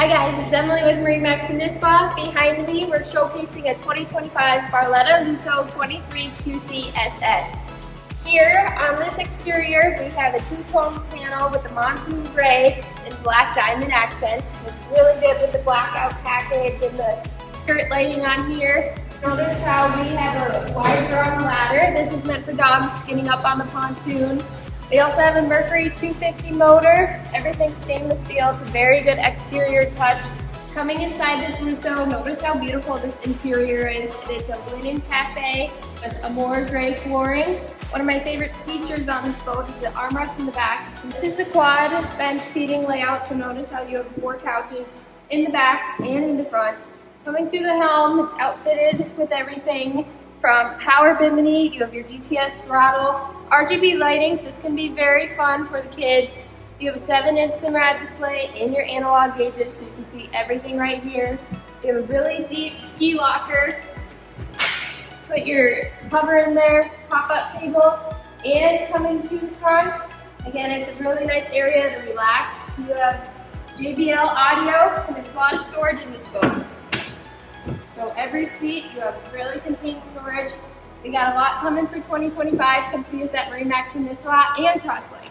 Hi guys, it's Emily with MarineMax in Nisswa. Behind me, we're showcasing a 2025 Barletta Lusso 23 QCSS. Here on this exterior, we have a two-tone panel with a monsoon gray and black diamond accent. It's really good with the blackout package and the skirt lighting on here. Notice how we have a wide rung ladder. This is meant for dogs skinning up on the pontoon. We also have a Mercury 250 motor. Everything's stainless steel. It's a very good exterior touch. Coming inside this Lusso, notice how beautiful this interior is. It's a linen cafe with a more gray flooring. One of my favorite features on this boat is the armrest in the back. This is the quad bench seating layout, so notice how you have 4 couches in the back and in the front. Coming through the helm, it's outfitted with everything from power bimini, you have your GTS throttle, RGB lighting, so this can be very fun for the kids. You have a 7-inch Simrad display and your analog gauges, so you can see everything right here. You have a really deep ski locker. Put your cover in there, pop-up table, and coming to the front, again, it's a really nice area to relax. You have JBL audio, and there's a lot of storage in this boat. So every seat, you have really contained storage. We got a lot coming for 2025. Come see us at MarineMax in Nisswa and Cross Lake.